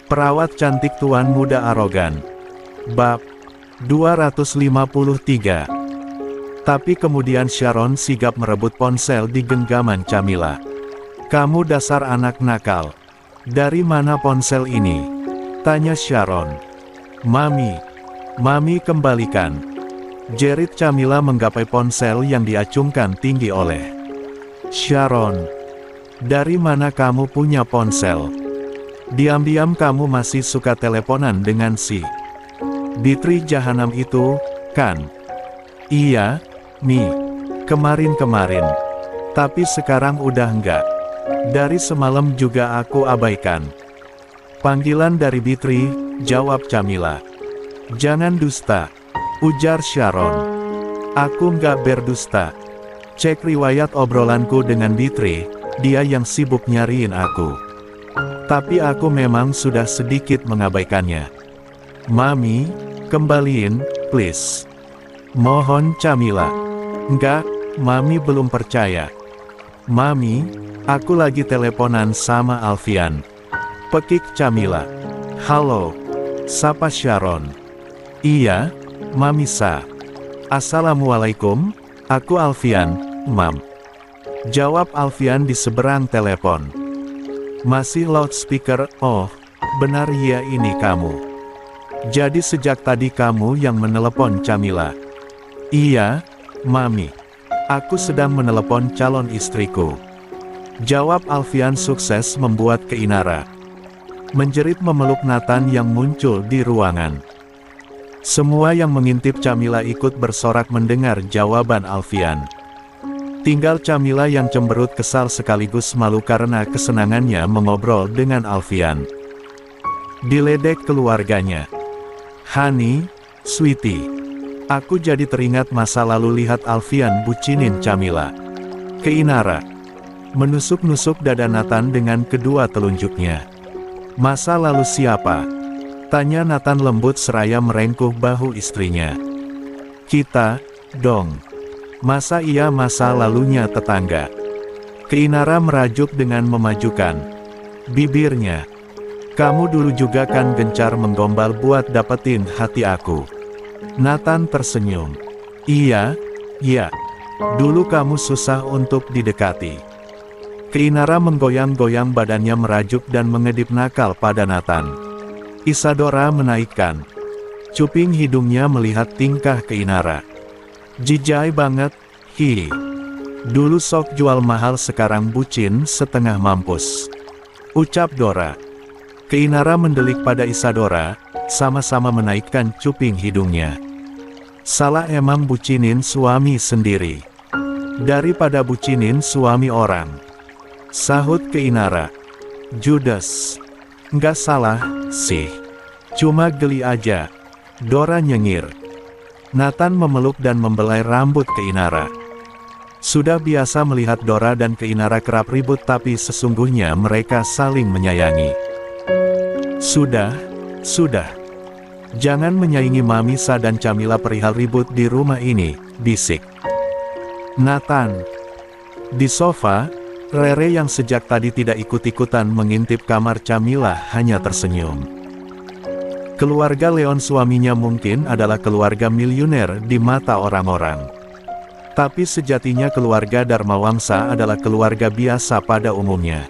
Perawat cantik tuan muda arogan. Bab 253. Tapi kemudian Sharon sigap merebut ponsel di genggaman Camilla. "Kamu dasar anak nakal. Dari mana ponsel ini?" tanya Sharon. Mami kembalikan." Jerit Camilla menggapai ponsel yang diacungkan tinggi oleh Sharon. "Dari mana kamu punya ponsel? Diam-diam kamu masih suka teleponan dengan si Bitri jahanam itu, kan?" "Iya, Mi. Kemarin-kemarin. Tapi sekarang udah enggak. Dari semalam juga aku abaikan." "Panggilan dari Bitri," jawab Camilla. "Jangan dusta," ujar Sharon. "Aku nggak berdusta. Cek riwayat obrolanku dengan Bitri, dia yang sibuk nyariin aku. Tapi aku memang sudah sedikit mengabaikannya." "Mami, kembaliin, please." mohon Camilla. "Enggak, Mami belum percaya." "Mami, aku lagi teleponan sama Alfian," pekik Camilla. "Halo, sapa Sharon?" "Iya, Mami Sa. Assalamualaikum, aku Alfian, Mam," jawab Alfian di seberang telepon. Masih loudspeaker. "Oh, benar ya, ini kamu. Jadi sejak tadi kamu yang menelepon Camilla?" "Iya, Mami. Aku sedang menelepon calon istriku," jawab Alfian sukses membuat Keinara menjerit memeluk Nathan yang muncul di ruangan. Semua yang mengintip Camilla ikut bersorak mendengar jawaban Alfian. Tinggal Camilla yang cemberut kesal sekaligus malu karena kesenangannya mengobrol dengan Alfian. Diledek keluarganya. "Honey, sweetie. Aku jadi teringat masa lalu lihat Alfian bucinin Camilla." Keinara menusuk-nusuk dada Nathan dengan kedua telunjuknya. "Masa lalu siapa?" tanya Nathan lembut seraya merengkuh bahu istrinya. "Kita, dong. Masa iya masa lalunya tetangga?" Keinara merajuk dengan memajukan bibirnya. "Kamu dulu juga kan gencar menggombal buat dapetin hati aku." Nathan tersenyum. Iya. Dulu kamu susah untuk didekati." Keinara menggoyang-goyang badannya merajuk dan mengedip nakal pada Nathan. Isadora menaikkan cuping hidungnya melihat tingkah Keinara. "Jijai banget, hi. Dulu sok jual mahal sekarang bucin setengah mampus," ucap Dora. Keinara mendelik pada Isadora, sama-sama menaikkan cuping hidungnya. "Salah emang bucinin suami sendiri, daripada bucinin suami orang," sahut Keinara. "Judes. Nggak salah, sih. Cuma geli aja," Dora nyengir. Nathan memeluk dan membelai rambut Keinara. Sudah biasa melihat Dora dan Keinara kerap ribut tapi sesungguhnya mereka saling menyayangi. Sudah. Jangan menyaingi Mami Sa dan Camilla perihal ribut di rumah ini," bisik Nathan. Di sofa, Rere yang sejak tadi tidak ikut-ikutan mengintip kamar Camilla hanya tersenyum. Keluarga Leon suaminya mungkin adalah keluarga miliuner di mata orang-orang. Tapi sejatinya keluarga Dharmawangsa adalah keluarga biasa pada umumnya.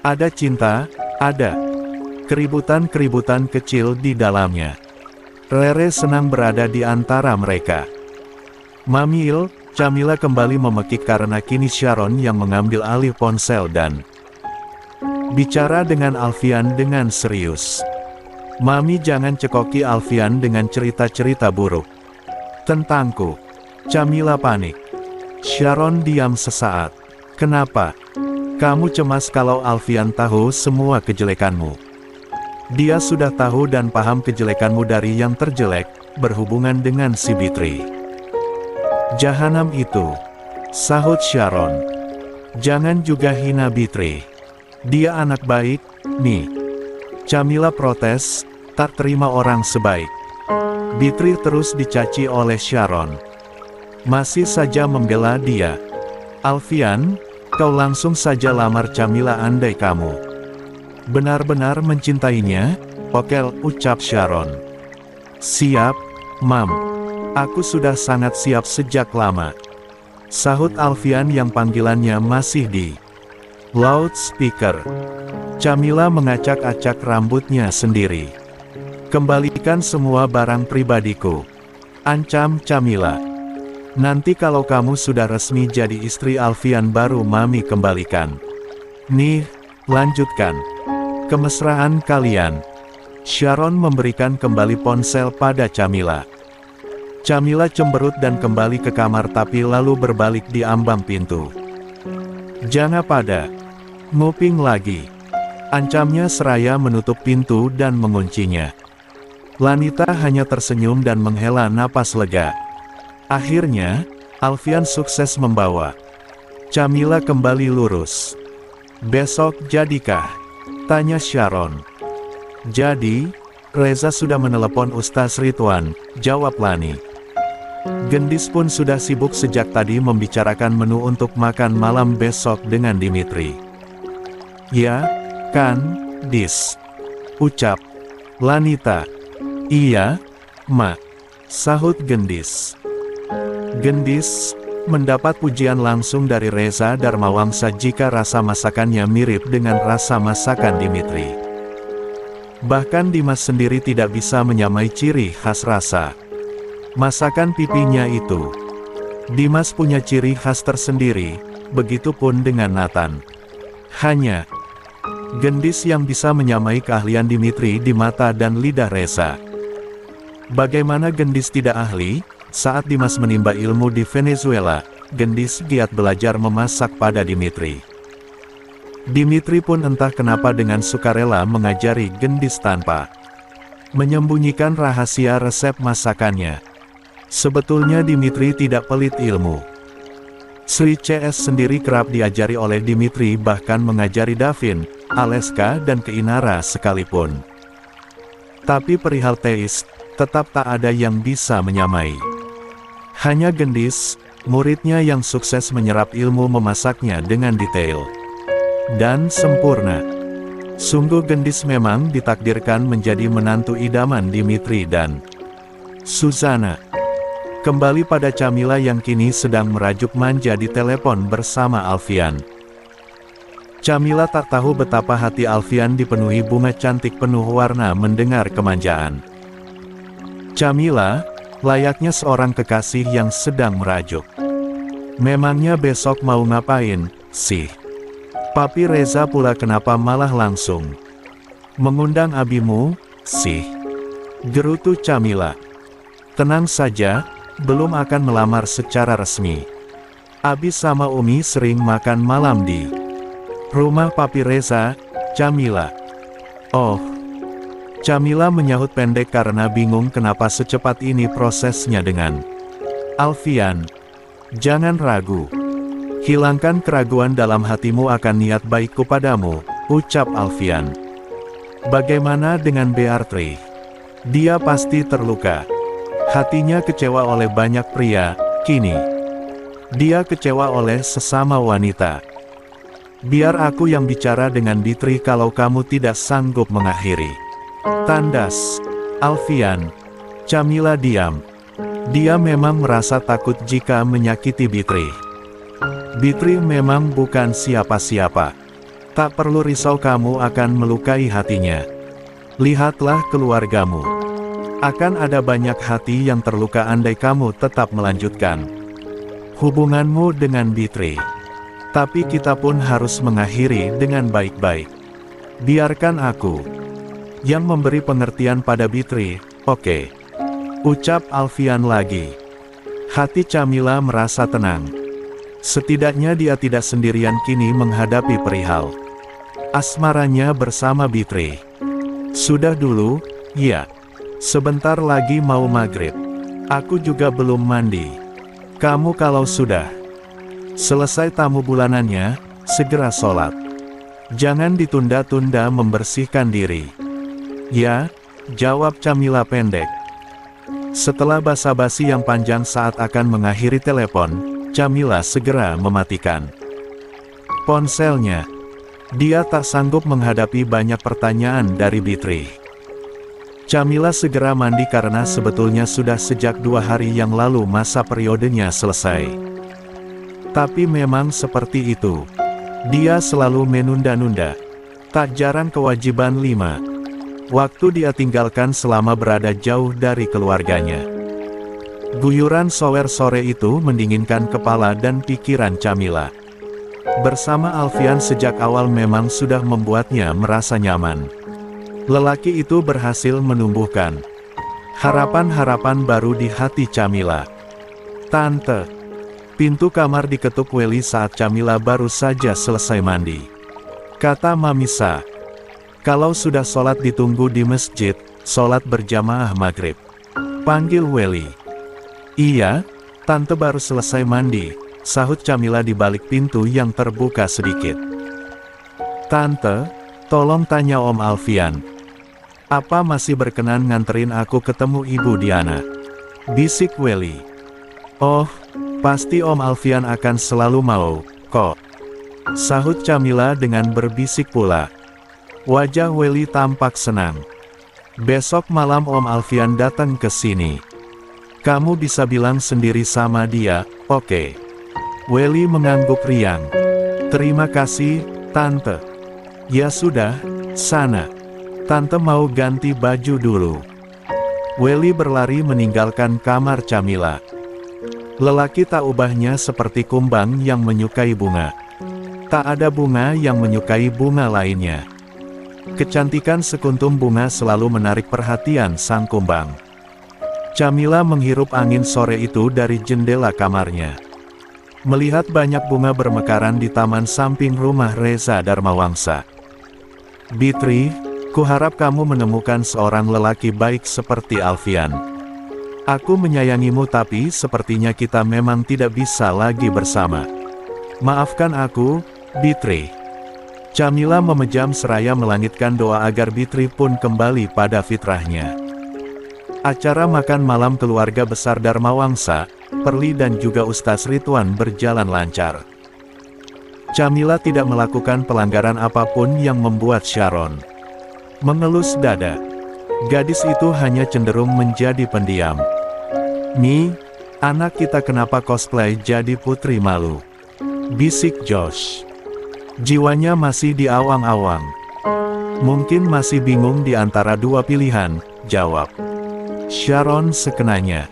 Ada cinta, ada keributan-keributan kecil di dalamnya. Rere senang berada di antara mereka. "Mamil," Camilla kembali memekik karena kini Sharon yang mengambil alih ponsel dan bicara dengan Alfian dengan serius. "Mami jangan cekoki Alfian dengan cerita-cerita buruk tentangku." Camilla panik. Sharon diam sesaat. "Kenapa? Kamu cemas kalau Alfian tahu semua kejelekanmu?" "Dia sudah tahu dan paham kejelekanmu dari yang terjelek, berhubungan dengan si Bitri jahanam itu," sahut Sharon. "Jangan juga hina Bitri. Dia anak baik, Mi." Camilla protes, tak terima orang sebaik Bitri terus dicaci oleh Sharon. Masih saja membela dia. "Alfian, kau langsung saja lamar Camilla andai kamu benar-benar mencintainya," Oke, ucap Sharon. Siap, Mam. Aku sudah sangat siap sejak lama. Sahut Alfian yang panggilannya masih di loudspeaker. Camilla mengacak-acak rambutnya sendiri. Kembalikan semua barang pribadiku, ancam Camilla. Nanti kalau kamu sudah resmi jadi istri Alfian baru Mami kembalikan. Nih, lanjutkan kemesraan kalian. Sharon memberikan kembali ponsel pada Camilla. Camilla cemberut dan kembali ke kamar tapi lalu berbalik di ambang pintu. Jangan pada nguping lagi, ancamnya seraya menutup pintu dan menguncinya. Lanita hanya tersenyum dan menghela napas lega. Akhirnya, Alfian sukses membawa Camilla kembali lurus. Besok jadikah? Tanya Sharon. Jadi, Reza sudah menelepon Ustaz Ridwan, jawab Lani. Gendis pun sudah sibuk sejak tadi membicarakan menu untuk makan malam besok dengan Dimitri. Ya, kan, Dis? Ucap Lanita. Iya, Ma. Sahut Gendis. Gendis mendapat pujian langsung dari Reza Darmawangsa jika rasa masakannya mirip dengan rasa masakan Dimitri. Bahkan Dimas sendiri tidak bisa menyamai ciri khas rasa masakan pipinya itu. Dimas punya ciri khas tersendiri, begitupun dengan Nathan. Hanya Gendis yang bisa menyamai keahlian Dimitri di mata dan lidah Reza. Bagaimana Gendis tidak ahli? Saat Dimas menimba ilmu di Venezuela, Gendis giat belajar memasak pada Dimitri. Dimitri pun entah kenapa dengan sukarela mengajari Gendis tanpa menyembunyikan rahasia resep masakannya. Sebetulnya Dimitri tidak pelit ilmu. Sri CS sendiri kerap diajari oleh Dimitri bahkan mengajari Davin, Aleska dan Keinara sekalipun. Tapi perihal taste, tetap tak ada yang bisa menyamai. Hanya Gendis, muridnya yang sukses menyerap ilmu memasaknya dengan detail dan sempurna. Sungguh Gendis memang ditakdirkan menjadi menantu idaman Dimitri dan Suzana. Kembali pada Camilla yang kini sedang merajuk manja di telepon bersama Alfian. Camilla tak tahu betapa hati Alfian dipenuhi bunga cantik penuh warna mendengar kemanjaan Camilla, layaknya seorang kekasih yang sedang merajuk. Memangnya besok mau ngapain, sih? Papi Reza pula kenapa malah langsung mengundang abimu, sih? Gerutu Camilla. Tenang saja, belum akan melamar secara resmi. Abi sama Umi sering makan malam di rumah Papi Reza, Camilla. Oh. Camilla menyahut pendek karena bingung kenapa secepat ini prosesnya dengan Alfian. Jangan ragu. Hilangkan keraguan dalam hatimu akan niat baikku padamu, ucap Alfian. Bagaimana dengan Beatrice? Dia pasti terluka. Hatinya kecewa oleh banyak pria, kini dia kecewa oleh sesama wanita. Biar aku yang bicara dengan Bitri kalau kamu tidak sanggup mengakhiri. Tandas Alfian. Camilla diam. Dia memang merasa takut jika menyakiti Bitri. Bitri memang bukan siapa-siapa. Tak perlu risau kamu akan melukai hatinya. Lihatlah keluargamu. Akan ada banyak hati yang terluka andai kamu tetap melanjutkan hubunganmu dengan Bitri. Tapi kita pun harus mengakhiri dengan baik-baik. Biarkan aku yang memberi pengertian pada Bitri, oke? Ucap Alfian lagi. Hati Camilla merasa tenang. Setidaknya dia tidak sendirian kini menghadapi perihal asmaranya bersama Bitri. Sudah dulu, ya. Sebentar lagi mau maghrib. Aku juga belum mandi. Kamu kalau sudah selesai tamu bulanannya, segera sholat. Jangan ditunda-tunda membersihkan diri. Ya, jawab Camilla pendek. Setelah basa-basi yang panjang saat akan mengakhiri telepon, Camilla segera mematikan ponselnya. Dia tak sanggup menghadapi banyak pertanyaan dari Bitri. Camila segera mandi karena sebetulnya sudah sejak 2 hari yang lalu masa periodenya selesai. Tapi memang seperti itu. Dia selalu menunda-nunda. Tak jarang kewajiban 5 waktu dia tinggalkan selama berada jauh dari keluarganya. Guyuran shower sore itu mendinginkan kepala dan pikiran Camila. Bersama Alfian sejak awal memang sudah membuatnya merasa nyaman. Lelaki itu berhasil menumbuhkan harapan-harapan baru di hati Camila. "Tante." Pintu kamar diketuk Welly saat Camila baru saja selesai mandi. Kata Mamisa, "Kalau sudah sholat ditunggu di masjid, sholat berjamaah maghrib." Panggil Welly. "Iya, Tante baru selesai mandi," sahut Camila di balik pintu yang terbuka sedikit. "Tante, tolong tanya Om Alfian. Apa masih berkenan nganterin aku ketemu Ibu Diana?" bisik Welly. "Oh, pasti Om Alfian akan selalu mau, kok," sahut Camila dengan berbisik pula. Wajah Welly tampak senang. "Besok malam Om Alfian datang ke sini. Kamu bisa bilang sendiri sama dia, oke?" Welly mengangguk riang. "Terima kasih, Tante." "Ya sudah, sana. Tante mau ganti baju dulu." Welly berlari meninggalkan kamar Camila. Lelaki tak ubahnya seperti kumbang yang menyukai bunga. Tak ada bunga yang menyukai bunga lainnya. Kecantikan sekuntum bunga selalu menarik perhatian sang kumbang. Camila menghirup angin sore itu dari jendela kamarnya. Melihat banyak bunga bermekaran di taman samping rumah Reza Darmawangsa. "Bitri, kuharap kamu menemukan seorang lelaki baik seperti Alfian. Aku menyayangimu tapi sepertinya kita memang tidak bisa lagi bersama. Maafkan aku, Bitri." Camila memejam seraya melangitkan doa agar Bitri pun kembali pada fitrahnya. Acara makan malam keluarga besar Darmawangsa, Perli dan juga Ustaz Ridwan berjalan lancar. Camila tidak melakukan pelanggaran apapun yang membuat Sharon mengelus dada. Gadis itu hanya cenderung menjadi pendiam. "Mi, anak kita kenapa cosplay jadi putri malu?" bisik Josh. Jiwanya masih diawang-awang. "Mungkin masih bingung di antara 2 pilihan," jawab Sharon sekenanya.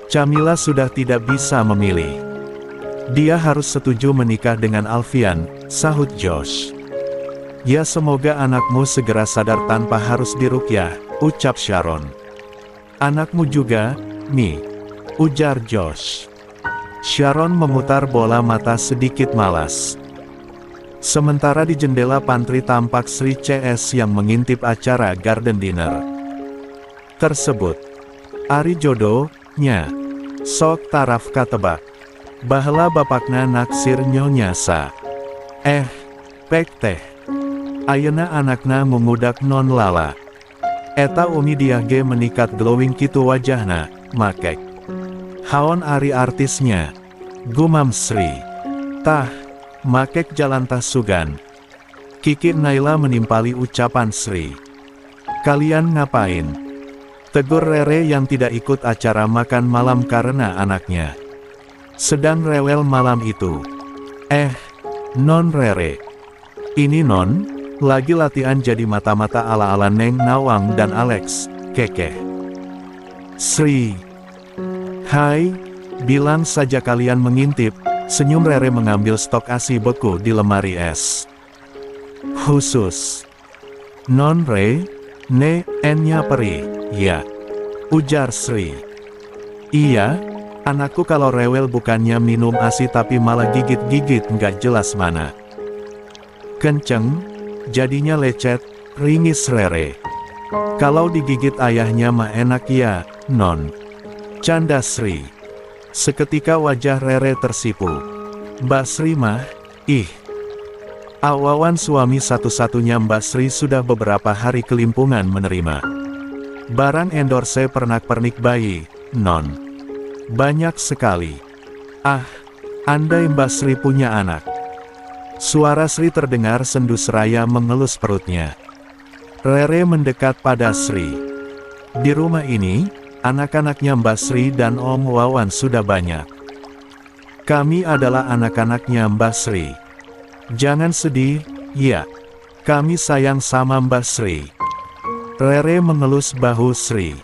Camila sudah tidak bisa memilih. "Dia harus setuju menikah dengan Alfian," sahut Josh. "Ya semoga anakmu segera sadar tanpa harus diruqyah," ucap Sharon. "Anakmu juga, Mi," ujar Josh. Sharon memutar bola mata sedikit malas. Sementara di jendela pantry tampak Sri CS yang mengintip acara garden dinner tersebut. "Ari jodoh-nya, sok taraf katebak. Baheula bapakna naksir nyonya sa. Pek teh. Ayeuna anakna mengudak non lala. Eta umi diah ge menikat glowing kitu wajahna, makek. Haon ari artisnya. Gumam Sri. Tah, makek jalan tah sugan." Kiki Naila menimpali ucapan Sri. "Kalian ngapain?" tegur Rere yang tidak ikut acara makan malam karena anaknya sedang rewel malam itu. Non Rere. Ini non, lagi latihan jadi mata-mata ala-ala Neng Nawang dan Alex, kekeh." Sri. "Hai, bilang saja kalian mengintip," senyum Rere mengambil stok ASI beku di lemari es khusus. "Non Re, ne, N-nya perih, ya," ujar Sri. "Iya, anakku kalau rewel bukannya minum ASI tapi malah gigit-gigit nggak jelas mana. Kenceng, jadinya lecet," ringis Rere. "Kalau digigit ayahnya mah enak ya, non," canda Sri. Seketika wajah Rere tersipu. "Mbak Sri mah, ih." Awawan suami satu-satunya Mbak Sri sudah beberapa hari kelimpungan menerima barang endorse pernak-pernik bayi, non. Banyak sekali. "Ah, andai Mbak Sri punya anak." Suara Sri terdengar sendu seraya mengelus perutnya. Rere mendekat pada Sri. Di rumah ini, anak-anaknya Mbak Sri dan Om Wawan sudah banyak. Kami adalah anak-anaknya Mbak Sri. Jangan sedih, ya. Kami sayang sama Mbak Sri. Rere mengelus bahu Sri.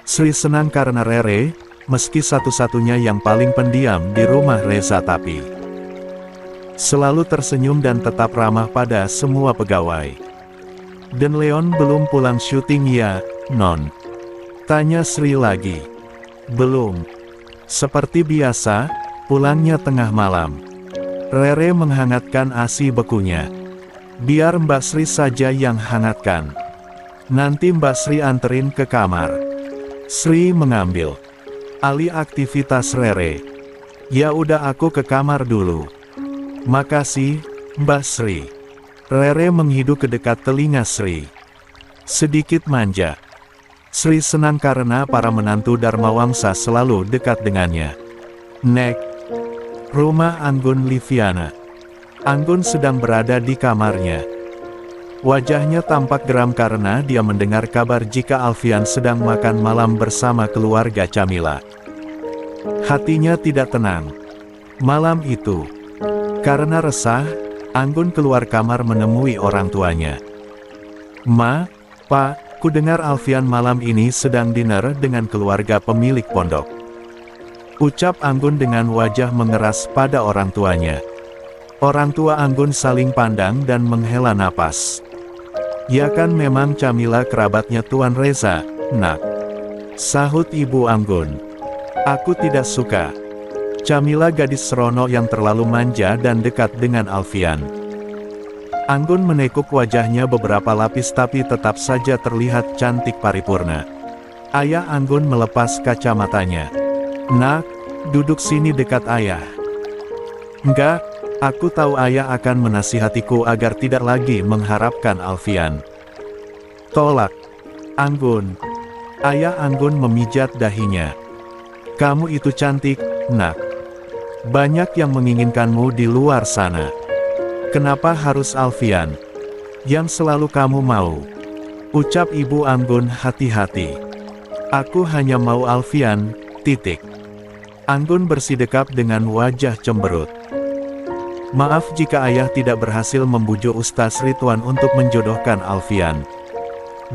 Sri senang karena Rere, meski satu-satunya yang paling pendiam di rumah Reza tapi selalu tersenyum dan tetap ramah pada semua pegawai. Dan Leon belum pulang syuting ya, Non? Tanya Sri lagi. Belum. Seperti biasa, pulangnya tengah malam. Rere menghangatkan ASI bekunya. Biar Mbak Sri saja yang hangatkan. Nanti Mbak Sri anterin ke kamar. Sri mengambil alih aktivitas Rere. Ya udah aku ke kamar dulu. Makasih, Mbak Sri. Rere menghidu ke dekat telinga Sri. Sedikit manja. Sri senang karena para menantu Dharma Wangsa selalu dekat dengannya. Nek. Rumah Anggun Liviana. Anggun sedang berada di kamarnya. Wajahnya tampak geram karena dia mendengar kabar jika Alfian sedang makan malam bersama keluarga Camilla. Hatinya tidak tenang. Malam itu, karena resah, Anggun keluar kamar menemui orang tuanya. Ma, Pak, ku dengar Alfian malam ini sedang dinner dengan keluarga pemilik pondok. Ucap Anggun dengan wajah mengeras pada orang tuanya. Orang tua Anggun saling pandang dan menghela napas. Ya kan memang Camilla kerabatnya Tuan Reza, nak. Sahut ibu Anggun. Aku tidak suka. Camilla gadis seronok yang terlalu manja dan dekat dengan Alfian. Anggun menekuk wajahnya beberapa lapis tapi tetap saja terlihat cantik paripurna. Ayah Anggun melepas kacamatanya. Nak, duduk sini dekat ayah. Enggak, aku tahu ayah akan menasihatiku agar tidak lagi mengharapkan Alfian. Tolak. Anggun. Ayah Anggun memijat dahinya. Kamu itu cantik, nak. Banyak yang menginginkanmu di luar sana. Kenapa harus Alfian? Yang selalu kamu mau. Ucap ibu Anggun hati-hati. Aku hanya mau Alfian, titik. Anggun bersidekap dengan wajah cemberut. Maaf jika ayah tidak berhasil membujuk Ustaz Ridwan untuk menjodohkan Alfian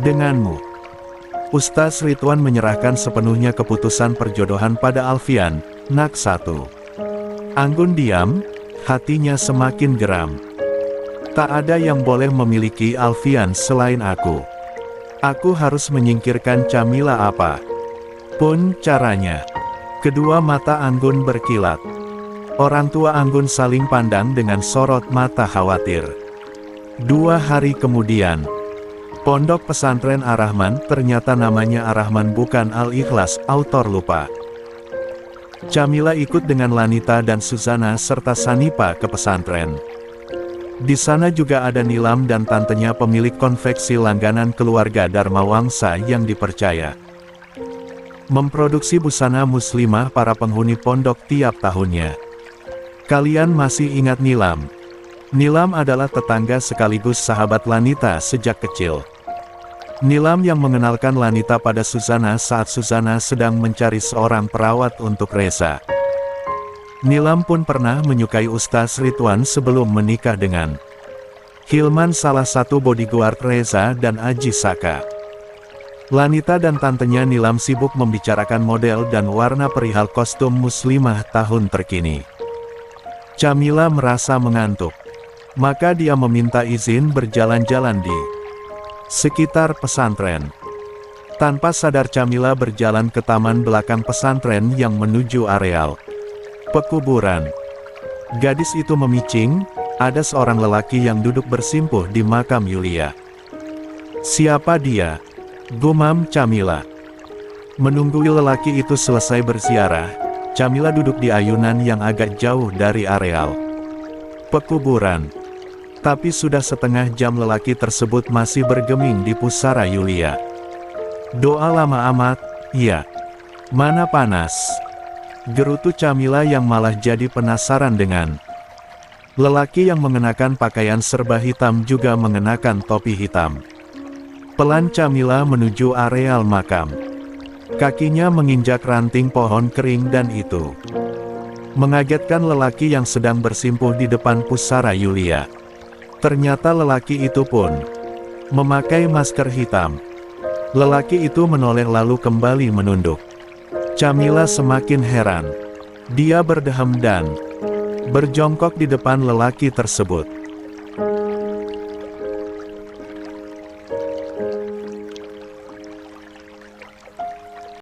denganmu. Ustaz Ridwan menyerahkan sepenuhnya keputusan perjodohan pada Alfian, nak satu. Anggun diam, hatinya semakin geram. Tak ada yang boleh memiliki Alfian selain aku. Aku harus menyingkirkan Camilla apa pun caranya. Kedua mata Anggun berkilat. Orang tua Anggun saling pandang dengan sorot mata khawatir. 2 hari kemudian, Pondok Pesantren Ar-Rahman, ternyata namanya Ar-Rahman bukan Al-Ikhlas, autor lupa. Camilla ikut dengan Lanita dan Suzana serta Sanipa ke pesantren. Di sana juga ada Nilam dan tantenya pemilik konveksi langganan keluarga Dharma Wangsa yang dipercaya memproduksi busana muslimah para penghuni pondok tiap tahunnya. Kalian masih ingat Nilam? Nilam adalah tetangga sekaligus sahabat Lanita sejak kecil. Nilam yang mengenalkan Lanita pada Suzana saat Suzana sedang mencari seorang perawat untuk Reza. Nilam pun pernah menyukai Ustaz Ridwan sebelum menikah dengan Hilman, salah satu bodyguard Reza dan Aji Saka. Lanita dan tantenya Nilam sibuk membicarakan model dan warna perihal kostum muslimah tahun terkini. Camilla merasa mengantuk. Maka dia meminta izin berjalan-jalan di sekitar pesantren. Tanpa sadar Camilla berjalan ke taman belakang pesantren yang menuju areal pekuburan. Gadis itu memicing, ada seorang lelaki yang duduk bersimpuh di makam Yulia. Siapa dia? Gumam Camilla. Menunggu lelaki itu selesai berziarah, Camilla duduk di ayunan yang agak jauh dari areal pekuburan. Tapi sudah setengah jam lelaki tersebut masih bergeming di pusara Yulia. Doa lama amat, ya. Mana panas? Gerutu Camilla yang malah jadi penasaran dengan lelaki yang mengenakan pakaian serba hitam juga mengenakan topi hitam. Pelan Camilla menuju areal makam. Kakinya menginjak ranting pohon kering dan itu mengagetkan lelaki yang sedang bersimpuh di depan pusara Yulia. Ternyata lelaki itu pun memakai masker hitam. Lelaki itu menoleh lalu kembali menunduk. Camilla semakin heran. Dia berdeham dan berjongkok di depan lelaki tersebut.